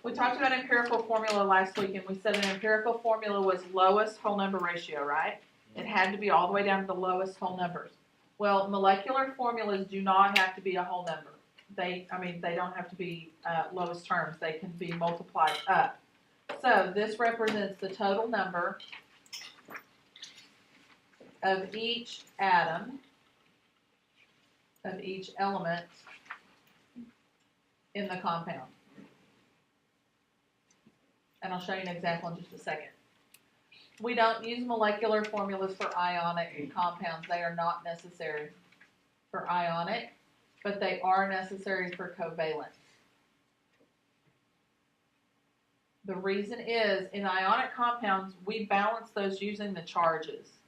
We talked about empirical formula last week, and we said an empirical formula was lowest whole number ratio, right? It had to be all the way down to the lowest whole numbers. Well, molecular formulas do not have to be a whole number. They don't have to be lowest terms. They can be multiplied up. So this represents the total number of each atom, of each element in the compound. And I'll show you an example in just a second. We don't use molecular formulas for ionic compounds. They are not necessary for ionic, but they are necessary for covalent. The reason is, in ionic compounds, we balance those using the charges.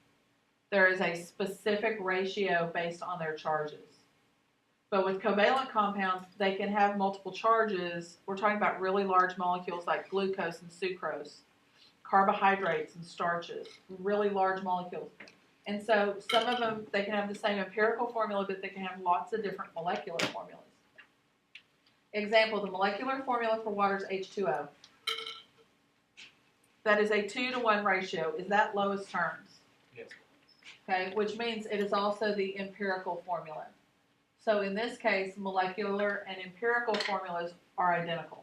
There is a specific ratio based on their charges. But with covalent compounds, they can have multiple charges. We're talking about really large molecules like glucose and sucrose, carbohydrates and starches, really large molecules. And so some of them, they can have the same empirical formula, but they can have lots of different molecular formulas. Example, the molecular formula for water is H2O. That is a 2-to-1 ratio. Is that lowest terms? Yes. Okay, which means it is also the empirical formula. So in this case, molecular and empirical formulas are identical.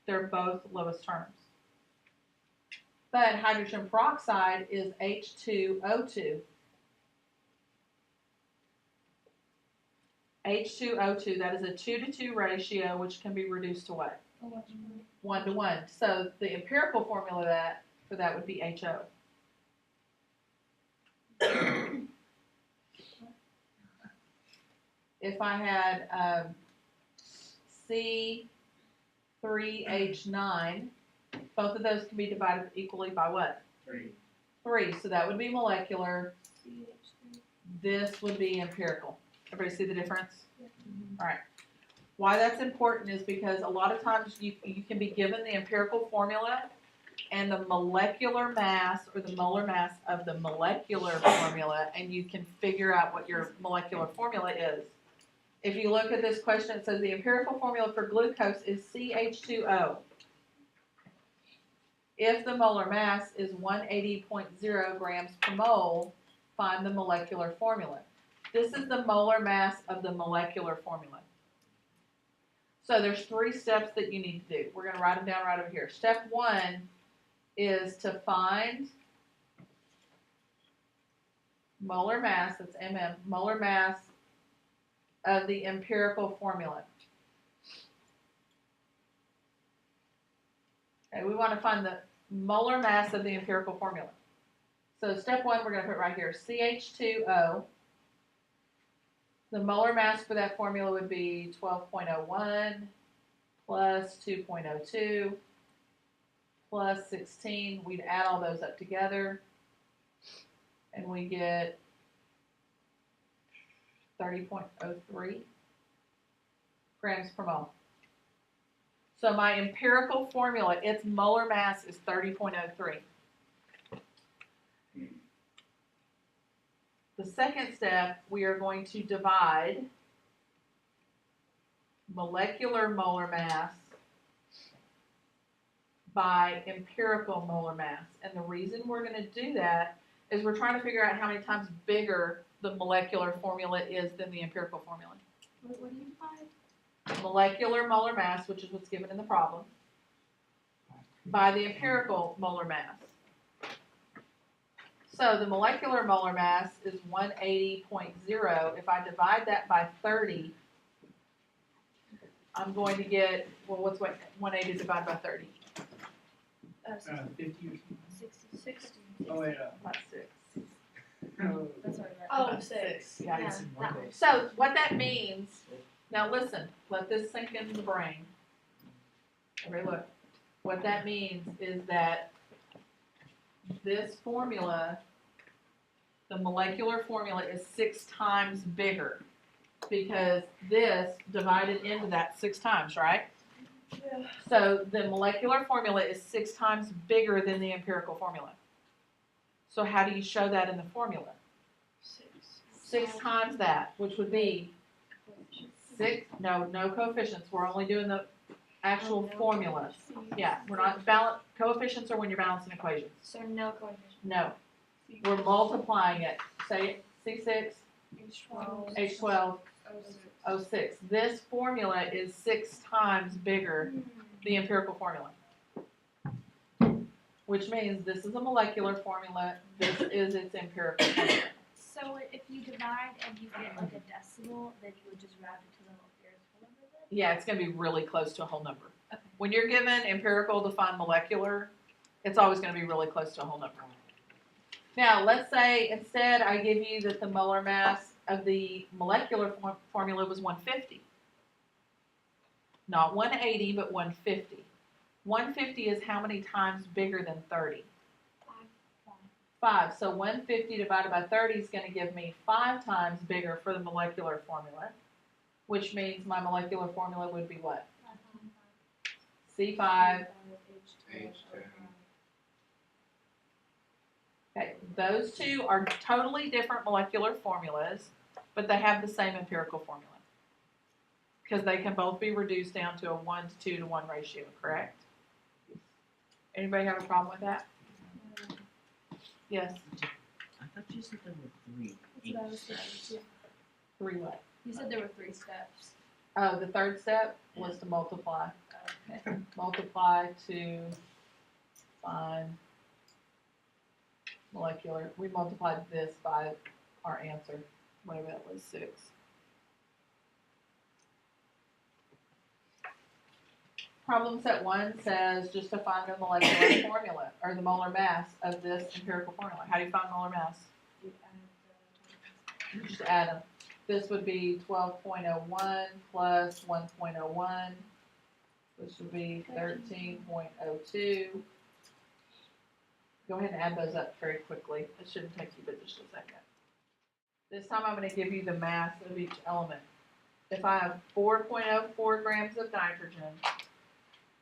They're both lowest terms. But hydrogen peroxide is H2O2. H2O2, that is a 2-to-2 ratio, which can be reduced to what? 1-to-1. So the empirical formula for that would be HO. If I had C3H9, both of those can be divided equally by what? 3. So that would be molecular. This would be empirical. Everybody see the difference? All right. Why that's important is because a lot of times you can be given the empirical formula and the molecular mass or the molar mass of the molecular formula, and you can figure out what your molecular formula is. If you look at this question, it says the empirical formula for glucose is CH2O. If the molar mass is 180.0 grams per mole, find the molecular formula. This is the molar mass of the molecular formula. So there's 3 steps that you need to do. We're going to write them down right over here. Step 1 is to find molar mass, that's MM, molar mass of the empirical formula. Okay, we want to find the molar mass of the empirical formula. So step 1, we're going to put right here, CH2O. The molar mass for that formula would be 12.01 plus 2.02 plus 16. We'd add all those up together, and we get 30.03 grams per mole. So my empirical formula, its molar mass is 30.03. The second step, we are going to divide molecular molar mass by empirical molar mass. And the reason we're going to do that is we're trying to figure out how many times bigger the molecular formula is than the empirical formula. What do you find? Molecular molar mass, which is what's given in the problem, by the empirical molar mass. So the molecular molar mass is 180.0. If I divide that by 30, I'm going to get, well, what's 180 divided by 30? 50 or something. 60. Oh, wait, About 6. That's what I Oh, meant. 6. Yeah, Yeah. it's in one day. So what that means, now listen, let this sink into the brain. Everybody look. What that means is that this formula, the molecular formula, is 6 times bigger because this divided into that 6 times, right? Yeah. So the molecular formula is 6 times bigger than the empirical formula. So how do you show that in the formula? 6 times that, which would be 6, no coefficients. We're only doing the Actual formulas. Yeah, we're not coefficients are when you're balancing equations. So no coefficient. No, we're multiplying it. Say C6, H12. H12, O6. This formula is 6 times bigger than the empirical formula. Which means this is a molecular formula, this is its empirical formula. So if you divide and you get like a decimal, then you would just round it to the empirical number then? Yeah, it's going to be really close to a whole number. Okay. When you're given empirical to find molecular, it's always going to be really close to a whole number. Now, let's say instead I give you that the molar mass of the molecular formula was 150. Not 180, but 150. 150 is how many times bigger than 30? 5. So 150 divided by 30 is going to give me 5 times bigger for the molecular formula, which means my molecular formula would be what? C5. Okay, those two are totally different molecular formulas, but they have the same empirical formula. Because they can both be reduced down to a 1 to 2 to 1 ratio, correct? Anybody have a problem with that? Yes. I thought you said there were 3. That's what I was saying. 3 what? You said there were 3 steps. Oh, the third step was to multiply. Okay. Multiply to find molecular. We multiplied this by our answer, whatever that was, 6. Problem set 1 says just to find the molecular formula, or the molar mass of this empirical formula. How do you find molar mass? You just add them. This would be 12.01 plus 1.01, which would be 13.02. Go ahead and add those up very quickly. It shouldn't take you but just a second. This time I'm going to give you the mass of each element. If I have 4.04 grams of nitrogen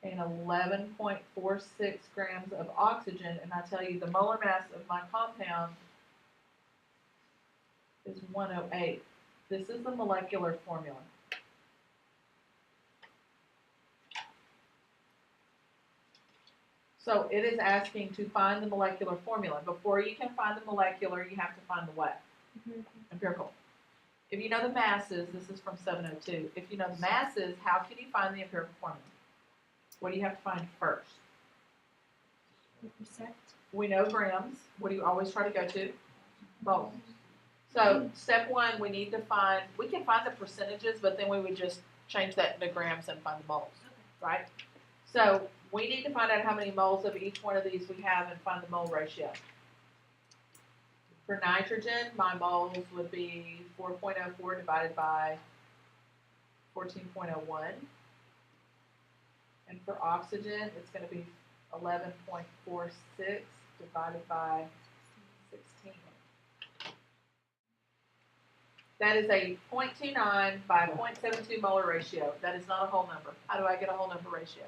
and 11.46 grams of oxygen, and I tell you the molar mass of my compound is 108. This is the molecular formula. So it is asking to find the molecular formula. Before you can find the molecular, you have to find the what? Empirical. If you know the masses, this is from 702. If you know the masses, how can you find the empirical formula? What do you have to find first? The percent. We know grams. What do you always try to go to? Moles. So step 1, we need to find, we can find the percentages, but then we would just change that into grams and find the moles, right? So we need to find out how many moles of each one of these we have and find the mole ratio. For nitrogen, my moles would be 4.04 divided by 14.01. And for oxygen, it's going to be 11.46 divided by 16. That is a 0.29 by 0.72 molar ratio. That is not a whole number. How do I get a whole number ratio?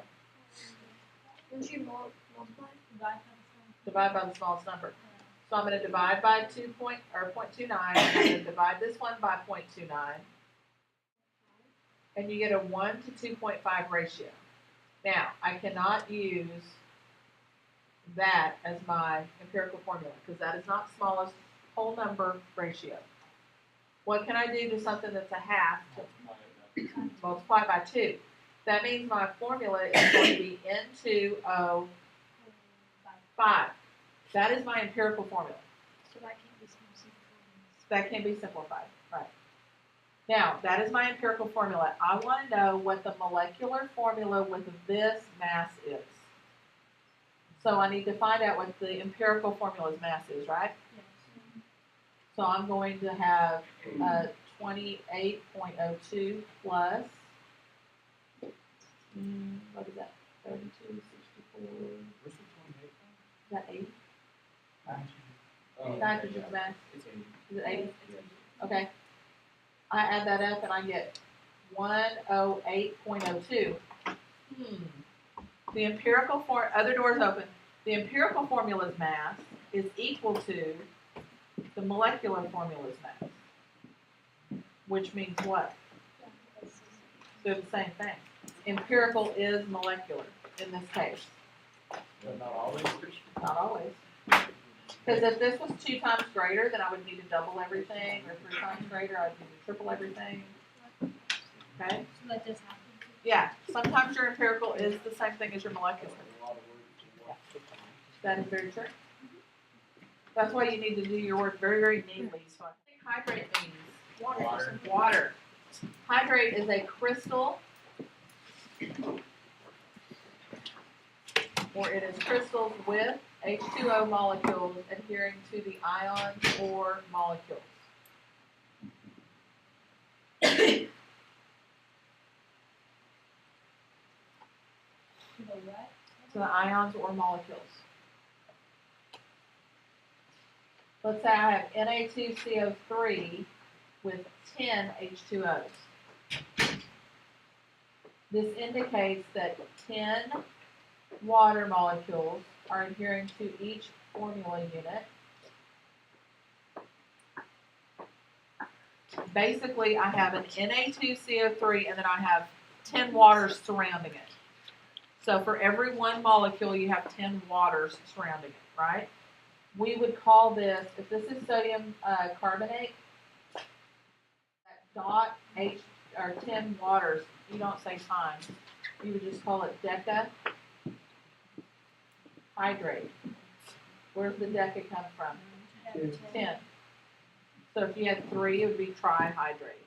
Don't you multiply? Divide by the smallest number. So I'm going to divide by 0.29. I'm going to divide this one by 0.29. And you get a 1 to 2.5 ratio. Now, I cannot use that as my empirical formula because that is not smallest whole number ratio. What can I do to something that's a half? To multiply by 2. That means my formula is going to be N2O5. That is my empirical formula. So that can't be simplified. That can be simplified, right? Now, that is my empirical formula. I want to know what the molecular formula with this mass is. So I need to find out what the empirical formula's mass is, right? Yes. So I'm going to have 28.02 plus, what is that, 32, 64, is that 8? Nitrogen mass, is it 80? Okay. I add that up and I get 108.02. The empirical other doors open. The empirical formula's mass is equal to the molecular formula's mass, which means what? They're the same thing. Empirical is molecular in this case. But not always. Not always. Because if this was 2 times greater, then I would need to double everything, or 3 times greater, I'd need to triple everything. Okay? So that does happen. Yeah, sometimes your empirical is the same thing as your molecular. That is very true. That's why you need to do your work very, very neatly. So I think hydrate means water. Hydrate is a crystal, or it is crystals with H2O molecules adhering to the ions or molecules. To the what? To the ions or molecules. Let's say I have Na2CO3 with 10 H2Os. This indicates that 10 water molecules are adhering to each formula unit. Basically, I have an Na2CO3 and then I have 10 waters surrounding it. So for every 1 molecule, you have 10 waters surrounding it, right? We would call this, if this is sodium carbonate, that dot H, or 10 waters, you don't say times, you would just call it deca hydrate. Where's the deca come from? 10. So if you had 3, it would be trihydrate.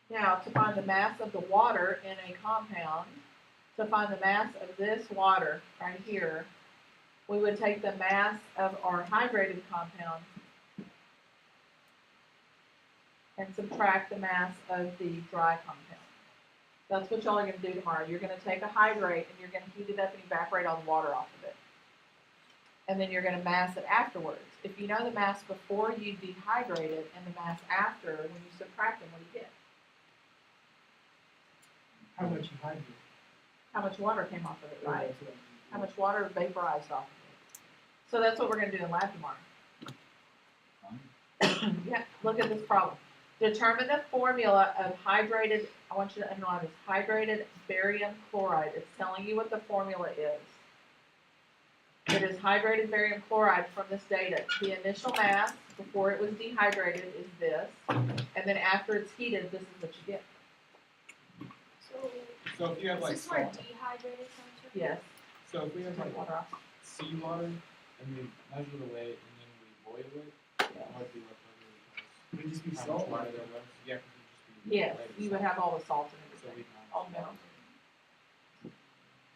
Now, to find the mass of the water in a compound, to find the mass of this water right here, we would take the mass of our hydrated compound and subtract the mass of the dry compound. That's what y'all are going to do tomorrow. You're going to take a hydrate and you're going to heat it up and evaporate all the water off of it. And then you're going to mass it afterwards. If you know the mass before you dehydrate it and the mass after, when you subtract them, what do you get? How much you hydrate? How much water came off of it, right? How much water vaporized off of it. So that's what we're going to do in lab tomorrow. Yeah, look at this problem. Determine the formula of hydrated, I want you to underline this, hydrated barium chloride. It's telling you what the formula is. It is hydrated barium chloride from this data. The initial mass before it was dehydrated is this, and then after it's heated, this is what you get. So if you have Is like this where salt, dehydrated comes from? Yes. so if we have Take like water off. seawater and we measure the weight and then we boil it, what would be left over? Would it just be salt water there was? Yeah, 'cause it'd just be Yes, light you would salt. have all the salt and So everything. we can All the minerals.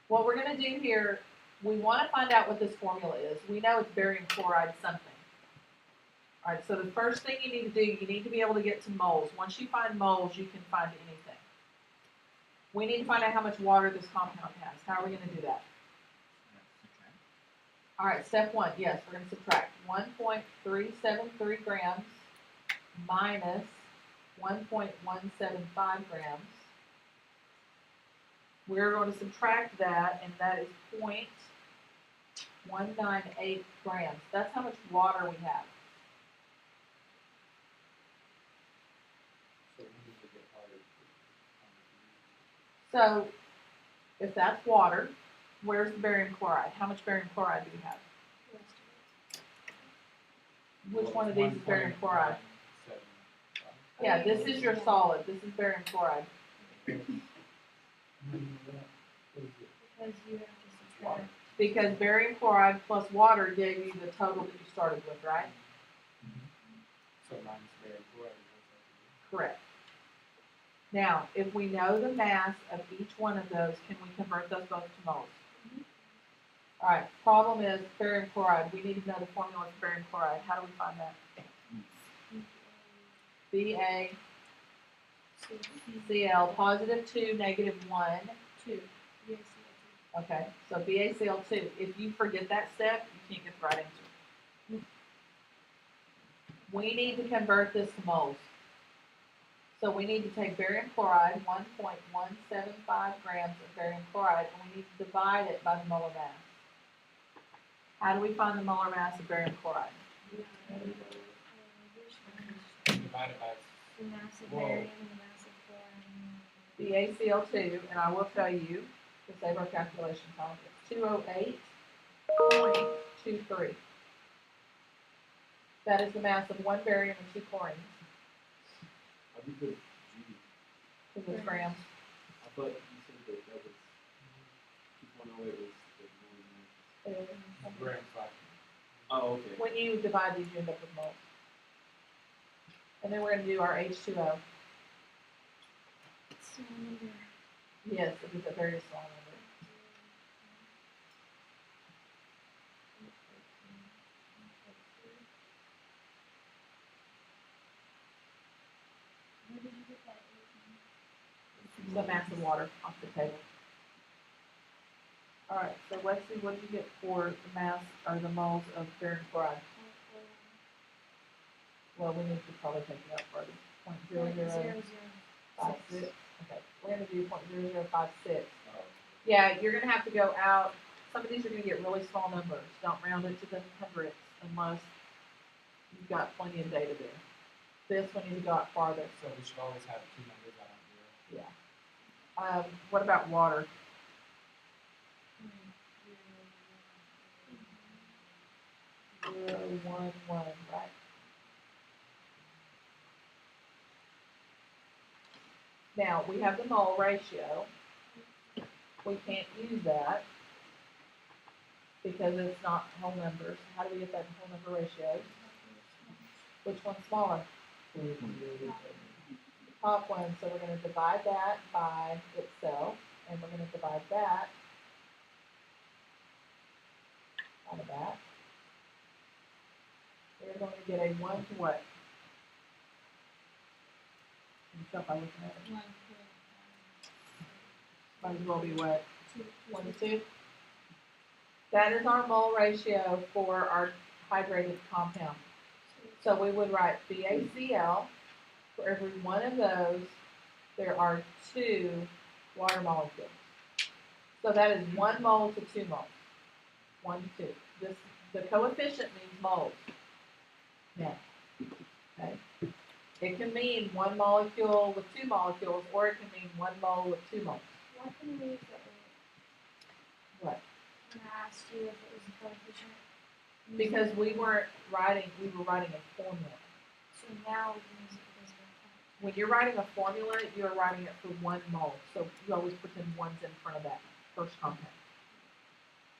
What we're going to do here, we want to find out what this formula is. We know it's barium chloride something. All right, so the first thing you need to do, you need to be able to get to moles. Once you find moles, you can find anything. We need to find out how much water this compound has. How are we going to do that? All right, step 1, yes, we're going to subtract 1.373 grams minus 1.175 grams. We're going to subtract that, and that is 0.198 grams. That's how much water we have. So we need to get harder. So, if that's water, where's the barium chloride? How much barium chloride do we have? Which one of these is barium chloride? Yeah, this is your solid. This is barium chloride. Because you have to subtract. Because barium chloride plus water gave you the total that you started with, right? So minus barium chloride. Correct. Now, if we know the mass of each one of those, can we convert those both to moles? All right, problem is barium chloride. We need to know the formula for barium chloride. How do we find that? BaCl, positive 2, negative 1. 2. Yes, Okay, so BaCl2. If you forget that step, you can't get the right answer. We need to convert this to moles. So we need to take barium chloride, 1.175 grams of barium chloride, and we need to divide it by the molar mass. How do we find the molar mass of barium chloride? Divided by the mass of Whoa. barium and the mass of chlorine. BaCl2, and I will tell you, to save our calculation time, it's 208.23. That is the mass of one barium and 2 chlorines, How do you put G? because it's grams. I thought you said that was 2.08 was the grams fraction. Oh, okay. When you divide these, you end up with moles. And then we're going to do our H2O. Small number. Yes, it is a very small number. Where did you get that eight from? The mass of water off the table. All right, so Lexi, what did you get for the mass or the moles of barium chloride? Well, we need to probably take it out further. 0.0056. Okay, we're gonna do 0.0056. Oh. Yeah, you're gonna have to go out. Some of these are gonna get really small numbers. Don't round it to the hundredths unless you've got plenty of data there. This one needs to go out farther. So we should always have two numbers out here. Yeah. What about water? 0.011, right? Now, we have the mole ratio. We can't use that because it's not whole numbers. How do we get that whole number ratio? Which one's smaller? The top one, so we're going to divide that by itself, and we're going to divide that by that. We're going to get a 1 to what? Can you tell by looking at it? Might as well be what? 1 to 2? That is our mole ratio for our hydrated compound. So we would write BaCl. For every one of those, there are 2 water molecules. So that is 1 mole to 2 moles. 1 to 2. The coefficient means moles. Now, okay. It can mean 1 molecule with 2 molecules, or it can mean 1 mole with 2 moles. Why couldn't we use that What? when I asked you if it was a coefficient? Because we were writing a formula. So now we can use it because of our When you're writing a formula, you're writing it for 1 mole. So you always pretend 1's in front of that first compound.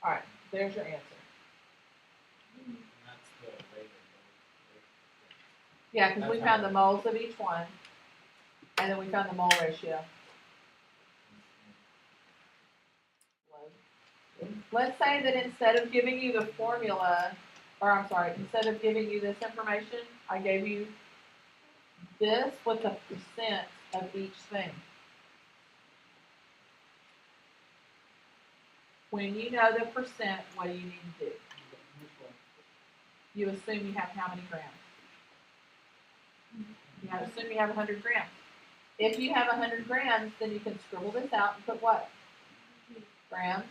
All right, there's your answer. And that's the rate of Yeah, because we found the moles of each one, and then we found the mole ratio. Let's say that instead of giving you the formula, instead of giving you this information, I gave you this with a percent of each thing. When you know the percent, what do you need to do? You assume you have how many grams? You assume you have 100 grams. If you have 100 grams, then you can scribble this out and put what? Grams.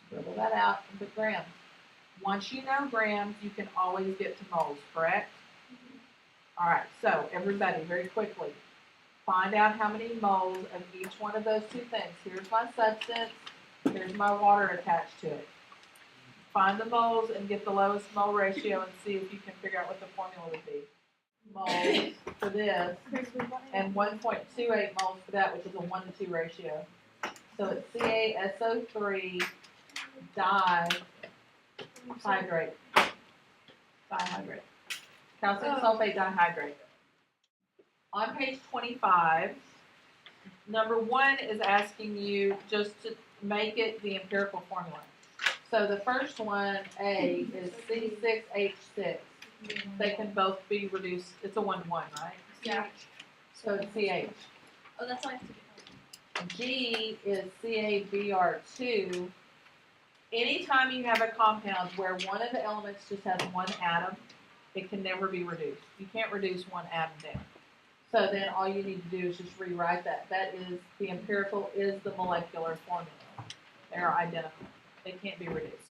Scribble that out and put grams. Once you know grams, you can always get to moles, correct? All right, so everybody, very quickly, find out how many moles of each one of those 2 things. Here's my substance, here's my water attached to it. Find the moles and get the lowest mole ratio and see if you can figure out what the formula would be. Moles for this, and 1.28 moles for that, which is a 1 to 2 ratio. So it's CaSO3 dihydrate. Dihydrate. Calcium sulfate dihydrate. On page 25, number 1 is asking you just to make it the empirical formula. So the first one, A, is C6H6. They can both be reduced. It's a 1-1, right? Yeah. So it's CH. Oh, that's all I have to get. G is CaBr2. Anytime you have a compound where one of the elements just has 1 atom, it can never be reduced. You can't reduce 1 atom down. So then all you need to do is just rewrite that. That is, the empirical is the molecular formula. They are identical. They can't be reduced.